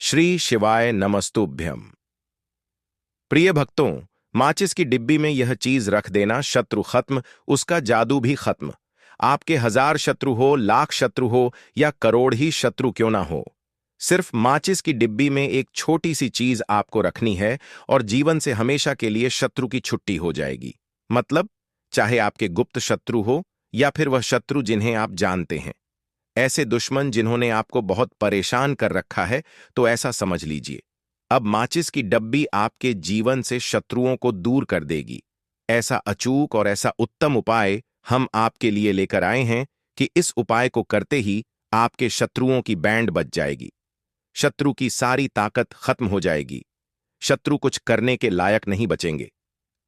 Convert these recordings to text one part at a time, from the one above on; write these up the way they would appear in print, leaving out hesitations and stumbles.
श्री शिवाय नमस्तुभ्यम। प्रिय भक्तों, माचिस की डिब्बी में यह चीज रख देना, शत्रु खत्म, उसका जादू भी खत्म। आपके 1000 शत्रु हो, लाख शत्रु हो या करोड़ ही शत्रु क्यों ना हो, सिर्फ माचिस की डिब्बी में एक छोटी सी चीज आपको रखनी है और जीवन से हमेशा के लिए शत्रु की छुट्टी हो जाएगी। मतलब, चाहे आपके गुप्त शत्रु हो या फिर वह शत्रु जिन्हें आप जानते हैं, ऐसे दुश्मन जिन्होंने आपको बहुत परेशान कर रखा है, तो ऐसा समझ लीजिए, अब माचिस की डब्बी आपके जीवन से शत्रुओं को दूर कर देगी। ऐसा अचूक और ऐसा उत्तम उपाय हम आपके लिए लेकर आए हैं कि इस उपाय को करते ही आपके शत्रुओं की बैंड बज जाएगी, शत्रु की सारी ताकत खत्म हो जाएगी, शत्रु कुछ करने के लायक नहीं बचेंगे।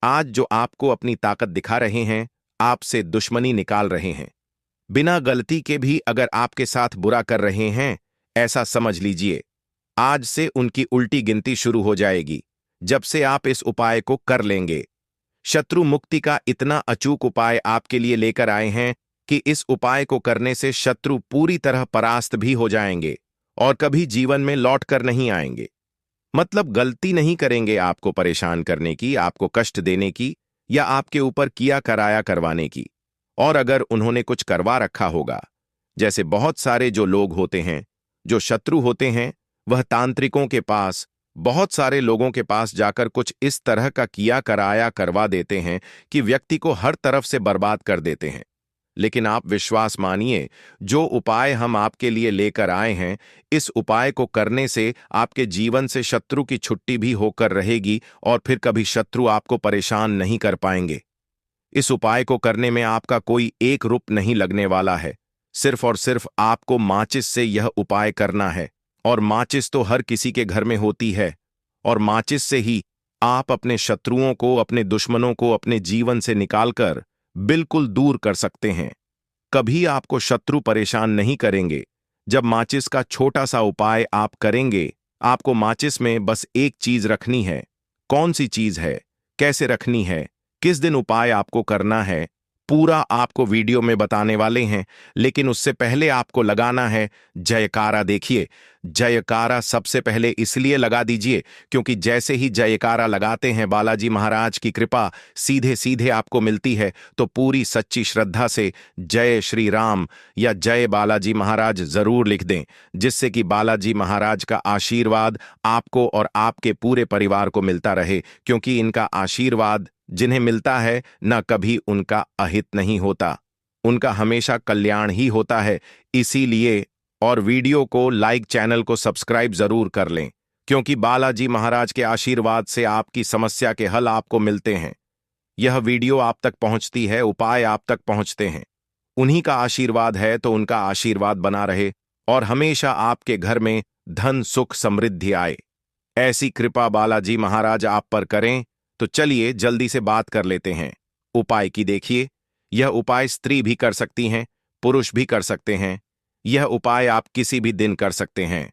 आज जो आपको अपनी ताकत दिखा रहे हैं, आपसे दुश्मनी निकाल रहे हैं, बिना गलती के भी अगर आपके साथ बुरा कर रहे हैं, ऐसा समझ लीजिए आज से उनकी उल्टी गिनती शुरू हो जाएगी जब से आप इस उपाय को कर लेंगे। शत्रु मुक्ति का इतना अचूक उपाय आपके लिए लेकर आए हैं कि इस उपाय को करने से शत्रु पूरी तरह परास्त भी हो जाएंगे और कभी जीवन में लौट कर नहीं आएंगे। मतलब गलती नहीं करेंगे आपको परेशान करने की, आपको कष्ट देने की या आपके ऊपर किया कराया करवाने की। और अगर उन्होंने कुछ करवा रखा होगा, जैसे बहुत सारे जो लोग होते हैं, जो शत्रु होते हैं, वह तांत्रिकों के पास, बहुत सारे लोगों के पास जाकर कुछ इस तरह का किया कराया करवा देते हैं कि व्यक्ति को हर तरफ से बर्बाद कर देते हैं। लेकिन आप विश्वास मानिए, जो उपाय हम आपके लिए लेकर आए हैं, इस उपाय को करने से आपके जीवन से शत्रु की छुट्टी भी होकर रहेगी और फिर कभी शत्रु आपको परेशान नहीं कर पाएंगे। इस उपाय को करने में आपका कोई एक रुपया नहीं लगने वाला है, सिर्फ और सिर्फ आपको माचिस से यह उपाय करना है। और माचिस तो हर किसी के घर में होती है, और माचिस से ही आप अपने शत्रुओं को, अपने दुश्मनों को अपने जीवन से निकालकर बिल्कुल दूर कर सकते हैं। कभी आपको शत्रु परेशान नहीं करेंगे। जब माचिस का छोटा सा उपाय आप करेंगे, आपको माचिस में बस एक चीज रखनी है। कौन सी चीज है, कैसे रखनी है, किस दिन उपाय आपको करना है, पूरा आपको वीडियो में बताने वाले हैं। लेकिन उससे पहले आपको लगाना है जयकारा। देखिए, जयकारा सबसे पहले इसलिए लगा दीजिए क्योंकि जैसे ही जयकारा लगाते हैं, बालाजी महाराज की कृपा सीधे सीधे आपको मिलती है। तो पूरी सच्ची श्रद्धा से जय श्री राम या जय बालाजी महाराज जरूर लिख दें, जिससे कि बालाजी महाराज का आशीर्वाद आपको और आपके पूरे परिवार को मिलता रहे। क्योंकि इनका आशीर्वाद जिन्हें मिलता है, न कभी उनका अहित नहीं होता, उनका हमेशा कल्याण ही होता है। इसीलिए और वीडियो को लाइक, चैनल को सब्सक्राइब जरूर कर लें, क्योंकि बालाजी महाराज के आशीर्वाद से आपकी समस्या के हल आपको मिलते हैं। यह वीडियो आप तक पहुंचती है, उपाय आप तक पहुंचते हैं, उन्हीं का आशीर्वाद है, तो उनका आशीर्वाद बना रहे और हमेशा आपके घर में धन, सुख, समृद्धि आए। ऐसी कृपा बालाजी महाराज आप पर करें। तो चलिए जल्दी से बात कर लेते हैं उपाय की। देखिए, यह उपाय स्त्री भी कर सकती हैं, पुरुष भी कर सकते हैं। यह उपाय आप किसी भी दिन कर सकते हैं,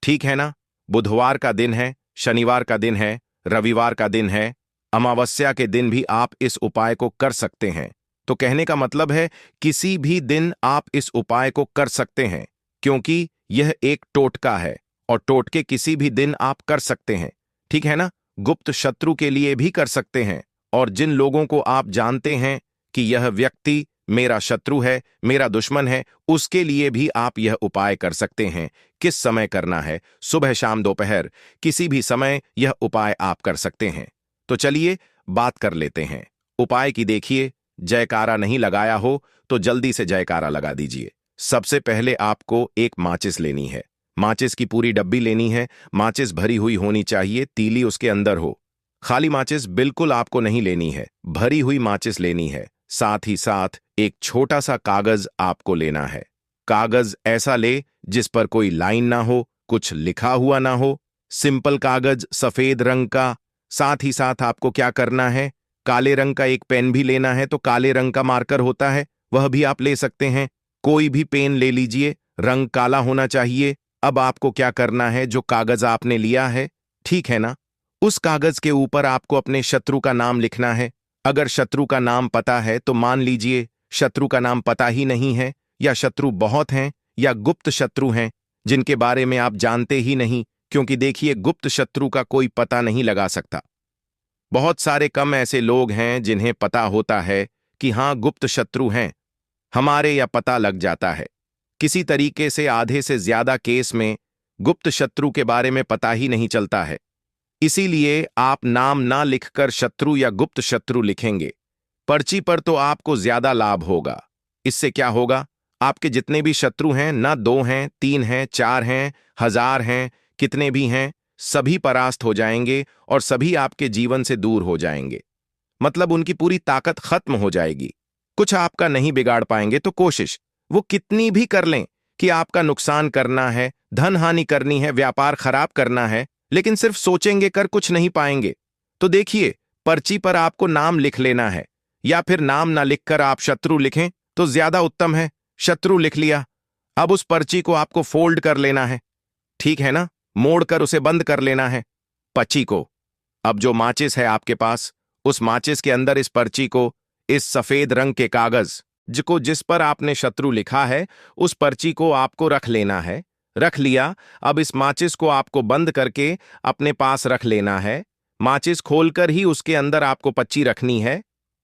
ठीक है ना? बुधवार का दिन है, शनिवार का दिन है, रविवार का दिन है, अमावस्या के दिन भी आप इस उपाय को कर सकते हैं। तो कहने का मतलब है, किसी भी दिन आप इस उपाय को कर सकते हैं, क्योंकि यह एक टोटका है और टोटके किसी भी दिन आप कर सकते हैं, ठीक है ना? गुप्त शत्रु के लिए भी कर सकते हैं, और जिन लोगों को आप जानते हैं कि यह व्यक्ति मेरा शत्रु है, मेरा दुश्मन है, उसके लिए भी आप यह उपाय कर सकते हैं। किस समय करना है? सुबह, शाम, दोपहर, किसी भी समय यह उपाय आप कर सकते हैं। तो चलिए बात कर लेते हैं उपाय की। देखिए, जयकारा नहीं लगाया हो तो जल्दी से जयकारा लगा दीजिए। सबसे पहले आपको एक माचिस लेनी है, माचिस की पूरी डब्बी लेनी है। माचिस भरी हुई होनी चाहिए, तीली उसके अंदर हो। खाली माचिस बिल्कुल आपको नहीं लेनी है, भरी हुई माचिस लेनी है। साथ ही साथ एक छोटा सा कागज आपको लेना है। कागज ऐसा ले जिस पर कोई लाइन ना हो, कुछ लिखा हुआ ना हो, सिंपल कागज, सफेद रंग का। साथ ही साथ आपको क्या करना है, काले रंग का एक पेन भी लेना है। तो काले रंग का मार्कर होता है, वह भी आप ले सकते हैं। कोई भी पेन ले लीजिए, रंग काला होना चाहिए। अब आपको क्या करना है, जो कागज आपने लिया है, ठीक है ना, उस कागज के ऊपर आपको अपने शत्रु का नाम लिखना है। अगर शत्रु का नाम पता है तो मान लीजिए, शत्रु का नाम पता ही नहीं है, या शत्रु बहुत हैं, या गुप्त शत्रु हैं जिनके बारे में आप जानते ही नहीं, क्योंकि देखिए, गुप्त शत्रु का कोई पता नहीं लगा सकता। बहुत सारे कम ऐसे लोग हैं जिन्हें पता होता है कि हाँ, गुप्त शत्रु हैं हमारे, या पता लग जाता है। किसी तरीके से आधे से ज्यादा केस में गुप्त शत्रु के बारे में पता ही नहीं चलता है। इसीलिए आप नाम ना लिखकर शत्रु या गुप्त शत्रु लिखेंगे पर्ची पर, तो आपको ज्यादा लाभ होगा। इससे क्या होगा, आपके जितने भी शत्रु हैं, ना 2 हैं, 3 हैं, 4 हैं, 1000 हैं, कितने भी हैं, सभी परास्त हो जाएंगे और सभी आपके जीवन से दूर हो जाएंगे। मतलब उनकी पूरी ताकत खत्म हो जाएगी। कुछ आपका नहीं बिगाड़ पाएंगे, तो कोशिश वो कितनी भी कर लें कि आपका नुकसान करना है, धन हानि करनी है, व्यापार खराब करना है, लेकिन सिर्फ सोचेंगे, कर कुछ नहीं पाएंगे। तो देखिए, पर्ची पर आपको नाम लिख लेना है, या फिर नाम ना लिखकर आप शत्रु लिखें तो ज्यादा उत्तम है। शत्रु लिख लिया, अब उस पर्ची को आपको फोल्ड कर लेना है, ठीक है ना, मोड़कर उसे बंद कर लेना है पर्ची को। अब जो माचिस है आपके पास, उस माचिस के अंदर इस पर्ची को, इस सफेद रंग के कागज जिस पर आपने शत्रु लिखा है, उस पर्ची को आपको रख लेना है। रख लिया, अब इस माचिस को आपको बंद करके अपने पास रख लेना है। माचिस खोलकर ही उसके अंदर आपको पर्ची रखनी है,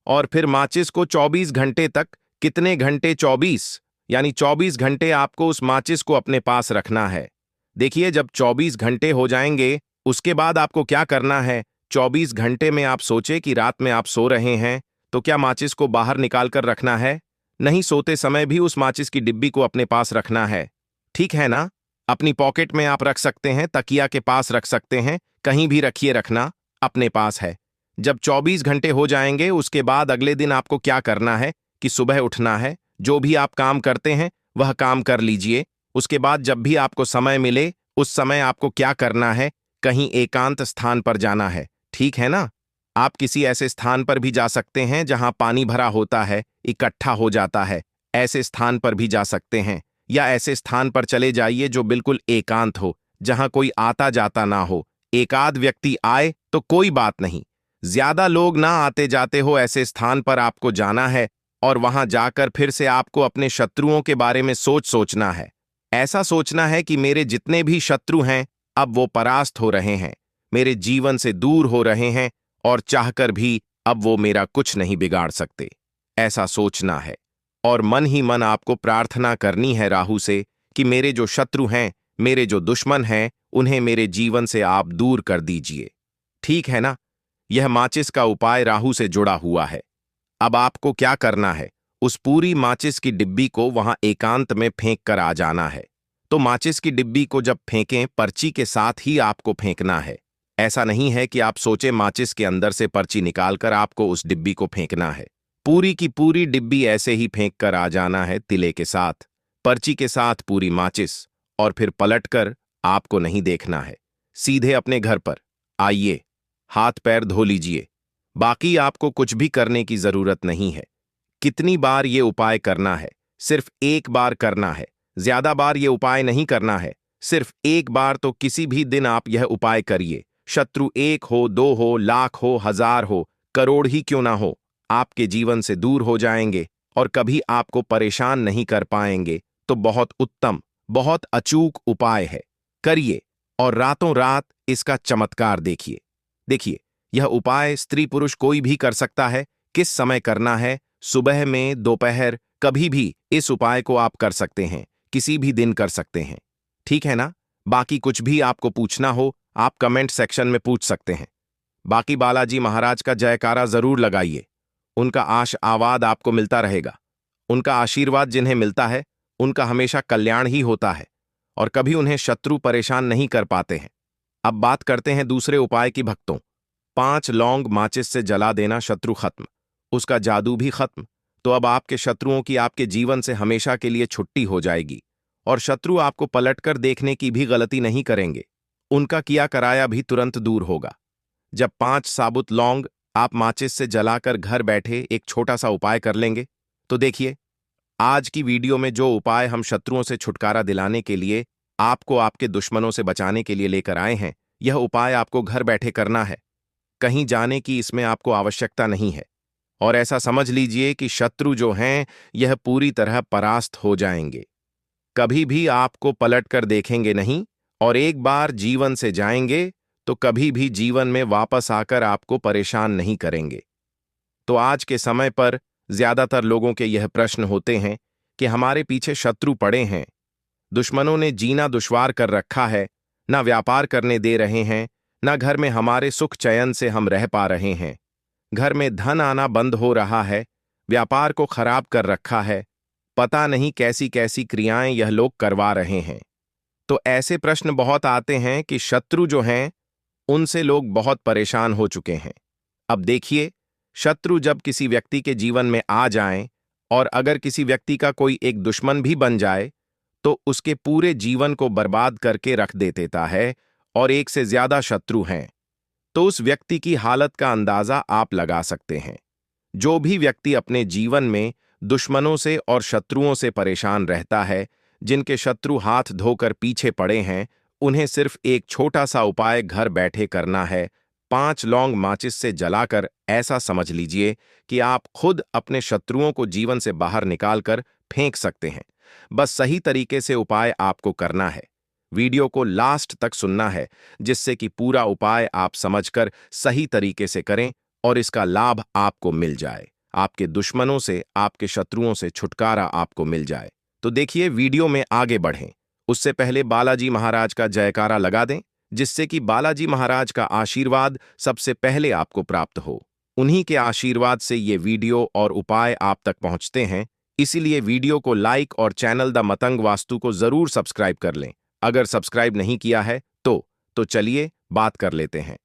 और फिर माचिस को 24 घंटे तक, कितने घंटे, 24, यानी 24 घंटे आपको उस माचिस को अपने पास रखना है। देखिए, जब 24 घंटे हो जाएंगे, उसके बाद आपको क्या करना है, 24 घंटे में आप सोचे कि रात में आप सो रहे हैं, तो क्या माचिस को बाहर निकाल कर रखना है? नहीं, सोते समय भी उस माचिस की डिब्बी को अपने पास रखना है, ठीक है ना। अपनी पॉकेट में आप रख सकते हैं, तकिया के पास रख सकते हैं, कहीं भी रखिए, रखना अपने पास है। जब 24 घंटे हो जाएंगे, उसके बाद अगले दिन आपको क्या करना है कि सुबह उठना है, जो भी आप काम करते हैं वह काम कर लीजिए। उसके बाद जब भी आपको समय मिले, उस समय आपको क्या करना है, कहीं एकांत स्थान पर जाना है, ठीक है ना। आप किसी ऐसे स्थान पर भी जा सकते हैं जहां पानी भरा होता है, इकट्ठा हो जाता है, ऐसे स्थान पर भी जा सकते हैं, या ऐसे स्थान पर चले जाइए जो बिल्कुल एकांत हो, जहां कोई आता जाता ना हो। एक आध व्यक्ति आए तो कोई बात नहीं, ज्यादा लोग ना आते जाते हो, ऐसे स्थान पर आपको जाना है, और वहां जाकर फिर से आपको अपने शत्रुओं के बारे में सोचना है। ऐसा सोचना है कि मेरे जितने भी शत्रु हैं, अब वो परास्त हो रहे हैं, मेरे जीवन से दूर हो रहे हैं, और चाहकर भी अब वो मेरा कुछ नहीं बिगाड़ सकते। ऐसा सोचना है, और मन ही मन आपको प्रार्थना करनी है राहु से कि मेरे जो शत्रु हैं, मेरे जो दुश्मन हैं, उन्हें मेरे जीवन से आप दूर कर दीजिए, ठीक है ना। यह माचिस का उपाय राहु से जुड़ा हुआ है। अब आपको क्या करना है, उस पूरी माचिस की डिब्बी को वहां एकांत में फेंक कर आ जाना है। तो माचिस की डिब्बी को जब फेंकें, पर्ची के साथ ही आपको फेंकना है। ऐसा नहीं है कि आप सोचे माचिस के अंदर से पर्ची निकालकर आपको उस डिब्बी को फेंकना है। पूरी की पूरी डिब्बी ऐसे ही फेंक कर आ जाना है, तिले के साथ, पर्ची के साथ, पूरी माचिस, और फिर पलटकर आपको नहीं देखना है। सीधे अपने घर पर आइए, हाथ पैर धो लीजिए। बाकी आपको कुछ भी करने की जरूरत नहीं है। कितनी बार ये उपाय करना है, सिर्फ एक बार करना है, ज्यादा बार ये उपाय नहीं करना है, सिर्फ एक बार। तो किसी भी दिन आप यह उपाय करिए, शत्रु 1 हो, 2 हो, लाख हो, 1000 हो, करोड़ ही क्यों ना हो, आपके जीवन से दूर हो जाएंगे और कभी आपको परेशान नहीं कर पाएंगे। तो बहुत उत्तम, बहुत अचूक उपाय है, करिए और रातों रात इसका चमत्कार देखिए। देखिए, यह उपाय स्त्री पुरुष कोई भी कर सकता है। किस समय करना है, सुबह में, दोपहर, कभी भी इस उपाय को आप कर सकते हैं, किसी भी दिन कर सकते हैं, ठीक है ना। बाकी कुछ भी आपको पूछना हो, आप कमेंट सेक्शन में पूछ सकते हैं। बाकी बालाजी महाराज का जयकारा जरूर लगाइए, उनका आवाद आपको मिलता रहेगा। उनका आशीर्वाद जिन्हें मिलता है, उनका हमेशा कल्याण ही होता है, और कभी उन्हें शत्रु परेशान नहीं कर पाते हैं। अब बात करते हैं दूसरे उपाय की भक्तों। 5 लौंग माचिस से जला देना, शत्रु खत्म, उसका जादू भी खत्म। तो अब आपके शत्रुओं की आपके जीवन से हमेशा के लिए छुट्टी हो जाएगी, और शत्रु आपको पलटकर देखने की भी गलती नहीं करेंगे। उनका किया कराया भी तुरंत दूर होगा। जब 5 साबुत लौंग आप माचिस से जलाकर घर बैठे एक छोटा सा उपाय कर लेंगे, तो देखिए, आज की वीडियो में जो उपाय हम शत्रुओं से छुटकारा दिलाने के लिए, आपको आपके दुश्मनों से बचाने के लिए लेकर आए हैं, यह उपाय आपको घर बैठे करना है। कहीं जाने की इसमें आपको आवश्यकता नहीं है, और ऐसा समझ लीजिए कि शत्रु जो हैं, यह पूरी तरह परास्त हो जाएंगे। कभी भी आपको पलटकर देखेंगे नहीं, और एक बार जीवन से जाएंगे तो कभी भी जीवन में वापस आकर आपको परेशान नहीं करेंगे। तो आज के समय पर ज्यादातर लोगों के यह प्रश्न होते हैं कि हमारे पीछे शत्रु पड़े हैं, दुश्मनों ने जीना दुश्वार कर रखा है, ना व्यापार करने दे रहे हैं, ना घर में हमारे सुख चैन से हम रह पा रहे हैं, घर में धन आना बंद हो रहा है, व्यापार को खराब कर रखा है, पता नहीं कैसी कैसी क्रियाएं यह लोग करवा रहे हैं। तो ऐसे प्रश्न बहुत आते हैं कि शत्रु जो हैं उनसे लोग बहुत परेशान हो चुके हैं। अब देखिए, शत्रु जब किसी व्यक्ति के जीवन में आ जाएं और अगर किसी व्यक्ति का कोई एक दुश्मन भी बन जाए तो उसके पूरे जीवन को बर्बाद करके रख देता है, और एक से ज्यादा शत्रु हैं तो उस व्यक्ति की हालत का अंदाजा आप लगा सकते हैं। जो भी व्यक्ति अपने जीवन में दुश्मनों से और शत्रुओं से परेशान रहता है, जिनके शत्रु हाथ धोकर पीछे पड़े हैं, उन्हें सिर्फ एक छोटा सा उपाय घर बैठे करना है। 5 लौंग माचिस से जलाकर ऐसा समझ लीजिए कि आप खुद अपने शत्रुओं को जीवन से बाहर निकालकर फेंक सकते हैं। बस सही तरीके से उपाय आपको करना है। वीडियो को लास्ट तक सुनना है, जिससे कि पूरा उपाय आप समझकर सही तरीके से करें और इसका लाभ आपको मिल जाए, आपके दुश्मनों से, आपके शत्रुओं से छुटकारा आपको मिल जाए। तो देखिए, वीडियो में आगे बढ़ें उससे पहले बालाजी महाराज का जयकारा लगा दें, जिससे कि बालाजी महाराज का आशीर्वाद सबसे पहले आपको प्राप्त हो। उन्हीं के आशीर्वाद से ये वीडियो और उपाय आप तक पहुंचते हैं, इसीलिए वीडियो को लाइक और चैनल द मतंग वास्तु को जरूर सब्सक्राइब कर लें। अगर सब्सक्राइब नहीं किया है तो चलिए बात कर लेते हैं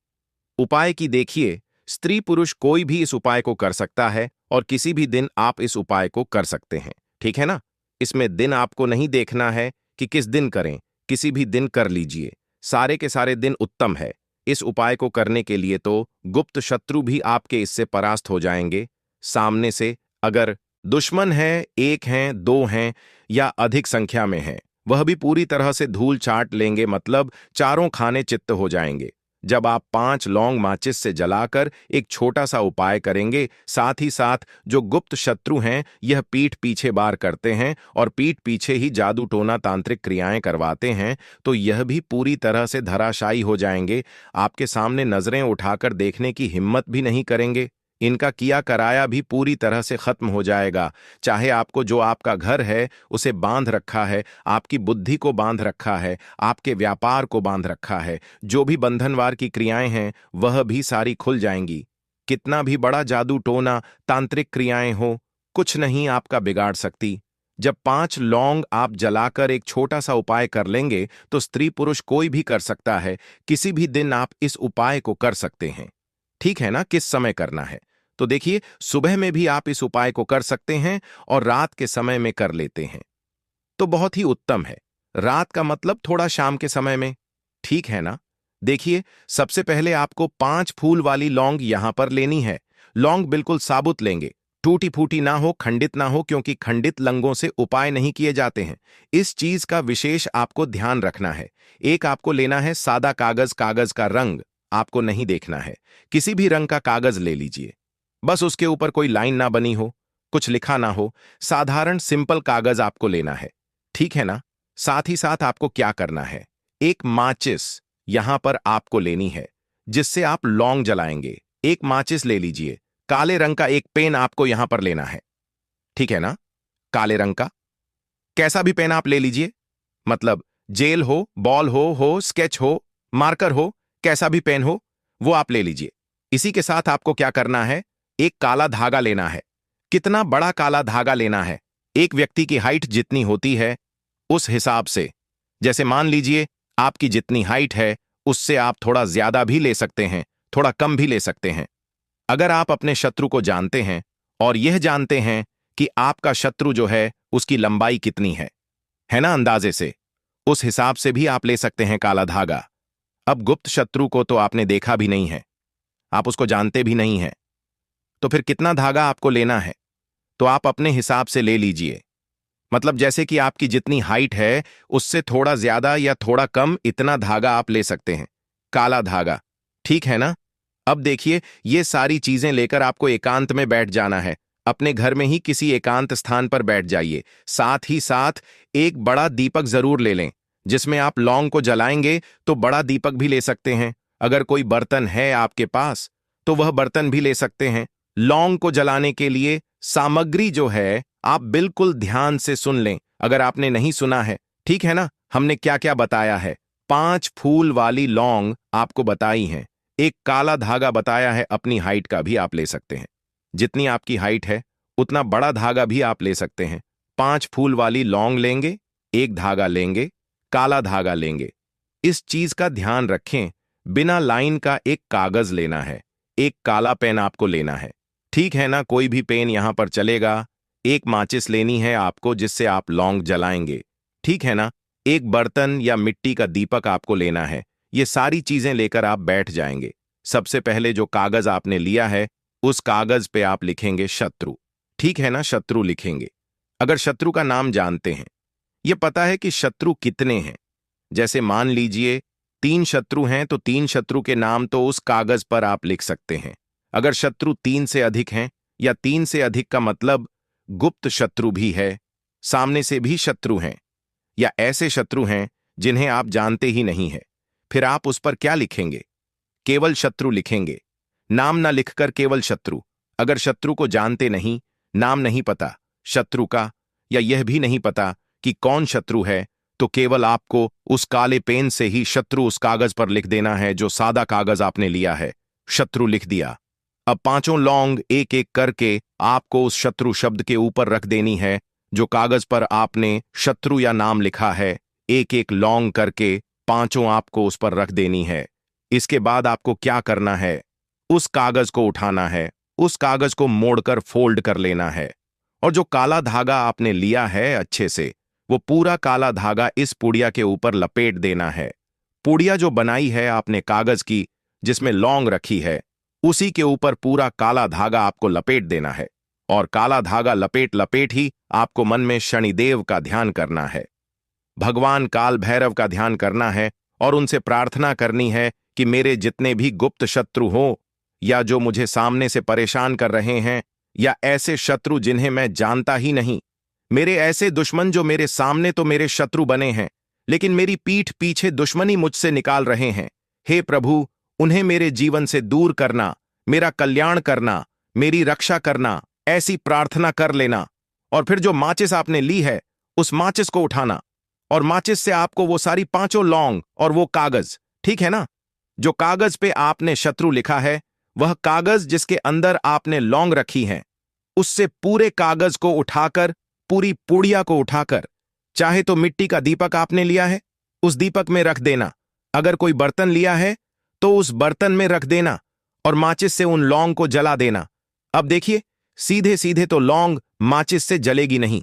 उपाय की। देखिए, स्त्री पुरुष कोई भी इस उपाय को कर सकता है और किसी भी दिन आप इस उपाय को कर सकते हैं, ठीक है ना। इसमें दिन आपको नहीं देखना है कि किस दिन करें, किसी भी दिन कर लीजिए, सारे के सारे दिन उत्तम है। इस उपाय को करने के लिए तो गुप्त शत्रु भी आपके इससे परास्त हो जाएंगे। सामने से अगर दुश्मन है, 1 हैं, 2 हैं या अधिक संख्या में हैं, वह भी पूरी तरह से धूल चाट लेंगे, मतलब चारों खाने चित्त हो जाएंगे। जब आप 5 लौंग माचिस से जलाकर एक छोटा सा उपाय करेंगे, साथ ही साथ जो गुप्त शत्रु हैं यह पीठ पीछे बार करते हैं और पीठ पीछे ही जादू टोना तांत्रिक क्रियाएं करवाते हैं, तो यह भी पूरी तरह से धराशायी हो जाएंगे। आपके सामने नजरें उठाकर देखने की हिम्मत भी नहीं करेंगे। इनका किया कराया भी पूरी तरह से खत्म हो जाएगा। चाहे आपको जो आपका घर है उसे बांध रखा है, आपकी बुद्धि को बांध रखा है, आपके व्यापार को बांध रखा है, जो भी बंधनवार की क्रियाएं हैं वह भी सारी खुल जाएंगी। कितना भी बड़ा जादू टोना तांत्रिक क्रियाएं हो, कुछ नहीं आपका बिगाड़ सकती। जब 5 लौंग आप जलाकर एक छोटा सा उपाय कर लेंगे तो स्त्री पुरुष कोई भी कर सकता है। किसी भी दिन आप इस उपाय को कर सकते हैं, ठीक है ना। किस समय करना है तो देखिए, सुबह में भी आप इस उपाय को कर सकते हैं और रात के समय में कर लेते हैं तो बहुत ही उत्तम है। रात का मतलब थोड़ा शाम के समय में, ठीक है ना। देखिए, सबसे पहले आपको 5 फूल वाली लौंग यहां पर लेनी है। लौंग बिल्कुल साबुत लेंगे, टूटी फूटी ना हो, खंडित ना हो, क्योंकि खंडित लंगों से उपाय नहीं किए जाते हैं। इस चीज का विशेष आपको ध्यान रखना है। एक आपको लेना है सादा कागज, कागज का रंग आपको नहीं देखना है, किसी भी रंग का कागज ले लीजिए। बस उसके ऊपर कोई लाइन ना बनी हो, कुछ लिखा ना हो, साधारण सिंपल कागज आपको लेना है, ठीक है ना। साथ ही साथ आपको क्या करना है, एक माचिस यहां पर आपको लेनी है जिससे आप लौंग जलाएंगे। एक माचिस ले लीजिए। काले रंग का एक पेन आपको यहां पर लेना है, ठीक है ना। काले रंग का कैसा भी पेन आप ले लीजिए, मतलब जेल हो, बॉल हो, स्केच हो, मार्कर हो, कैसा भी पेन हो वो आप ले लीजिए। इसी के साथ आपको क्या करना है, एक काला धागा लेना है। कितना बड़ा काला धागा लेना है, एक व्यक्ति की हाइट जितनी होती है उस हिसाब से। जैसे मान लीजिए आपकी जितनी हाइट है उससे आप थोड़ा ज्यादा भी ले सकते हैं, थोड़ा कम भी ले सकते हैं। अगर आप अपने शत्रु को जानते हैं और यह जानते हैं कि आपका शत्रु जो है उसकी लंबाई कितनी है ना, अंदाजे से, उस हिसाब से भी आप ले सकते हैं काला धागा। अब गुप्त शत्रु को तो आपने देखा भी नहीं है, आप उसको जानते भी नहीं हैं, तो फिर कितना धागा आपको लेना है तो आप अपने हिसाब से ले लीजिए। मतलब जैसे कि आपकी जितनी हाइट है उससे थोड़ा ज्यादा या थोड़ा कम, इतना धागा आप ले सकते हैं, काला धागा, ठीक है ना। अब देखिए, ये सारी चीजें लेकर आपको एकांत में बैठ जाना है। अपने घर में ही किसी एकांत स्थान पर बैठ जाइए। साथ ही साथ एक बड़ा दीपक जरूर ले लें, जिसमें आप लौंग को जलाएंगे तो बड़ा दीपक भी ले सकते हैं। अगर कोई बर्तन है आपके पास तो वह बर्तन भी ले सकते हैं। लौंग को जलाने के लिए सामग्री जो है आप बिल्कुल ध्यान से सुन लें, अगर आपने नहीं सुना है, ठीक है ना। हमने क्या क्या बताया है। 5 फूल वाली लौंग आपको बताई हैं। एक काला धागा बताया है, अपनी हाइट का भी आप ले सकते हैं। जितनी आपकी हाइट है उतना बड़ा धागा भी आप ले सकते हैं। 5 फूल वाली लौंग लेंगे, एक धागा लेंगे, काला धागा लेंगे। इस चीज का ध्यान रखें, बिना लाइन का एक कागज लेना है, एक काला पेन आपको लेना है, ठीक है ना। कोई भी पेन यहां पर चलेगा। एक माचिस लेनी है आपको जिससे आप लौंग जलाएंगे, ठीक है ना। एक बर्तन या मिट्टी का दीपक आपको लेना है। ये सारी चीजें लेकर आप बैठ जाएंगे। सबसे पहले जो कागज आपने लिया है उस कागज पे आप लिखेंगे शत्रु, ठीक है ना। शत्रु लिखेंगे। अगर शत्रु का नाम जानते हैं, ये पता है कि शत्रु कितने हैं, जैसे मान लीजिए 3 शत्रु हैं तो 3 शत्रु के नाम तो उस कागज पर आप लिख सकते हैं। अगर शत्रु 3 से अधिक हैं या 3 से अधिक का मतलब गुप्त शत्रु भी है, सामने से भी शत्रु हैं, या ऐसे शत्रु हैं जिन्हें आप जानते ही नहीं है, फिर आप उस पर क्या लिखेंगे? केवल शत्रु लिखेंगे, नाम ना लिखकर केवल शत्रु। अगर शत्रु को जानते नहीं, नाम नहीं पता शत्रु का, या यह भी नहीं पता कि कौन शत्रु है, तो केवल आपको उस काले पेन से ही शत्रु उस कागज पर लिख देना है जो सादा कागज आपने लिया है। शत्रु लिख दिया। अब 5 लौंग एक एक करके आपको उस शत्रु शब्द के ऊपर रख देनी है जो कागज पर आपने शत्रु या नाम लिखा है। एक एक लौंग करके 5 आपको उस पर रख देनी है। इसके बाद आपको क्या करना है? उस कागज को उठाना है, उस कागज को मोड़कर फोल्ड कर लेना है, और जो काला धागा आपने लिया है अच्छे से, वो पूरा काला धागा इस पुड़िया के ऊपर लपेट देना है। पुड़िया जो बनाई है आपने कागज की, जिसमें लौंग रखी है, उसी के ऊपर पूरा काला धागा आपको लपेट देना है। और काला धागा लपेट लपेट ही आपको मन में शनिदेव का ध्यान करना है, भगवान काल भैरव का ध्यान करना है, और उनसे प्रार्थना करनी है कि मेरे जितने भी गुप्त शत्रु हो, या जो मुझे सामने से परेशान कर रहे हैं, या ऐसे शत्रु जिन्हें मैं जानता ही नहीं, मेरे ऐसे दुश्मन जो मेरे सामने तो मेरे शत्रु बने हैं लेकिन मेरी पीठ पीछे दुश्मनी मुझसे निकाल रहे हैं, हे प्रभु, उन्हें मेरे जीवन से दूर करना, मेरा कल्याण करना, मेरी रक्षा करना, ऐसी प्रार्थना कर लेना। और फिर जो माचिस आपने ली है उस माचिस को उठाना, और माचिस से आपको वो सारी 5 लौंग और वो कागज, ठीक है ना, जो कागज पे आपने शत्रु लिखा है, वह कागज जिसके अंदर आपने लौंग रखी है, उससे पूरे कागज को उठाकर, पूरी पुड़िया को उठाकर, चाहे तो मिट्टी का दीपक आपने लिया है उस दीपक में रख देना, अगर कोई बर्तन लिया है तो उस बर्तन में रख देना, और माचिस से उन लौंग को जला देना। अब देखिए, सीधे सीधे तो लौंग माचिस से जलेगी नहीं,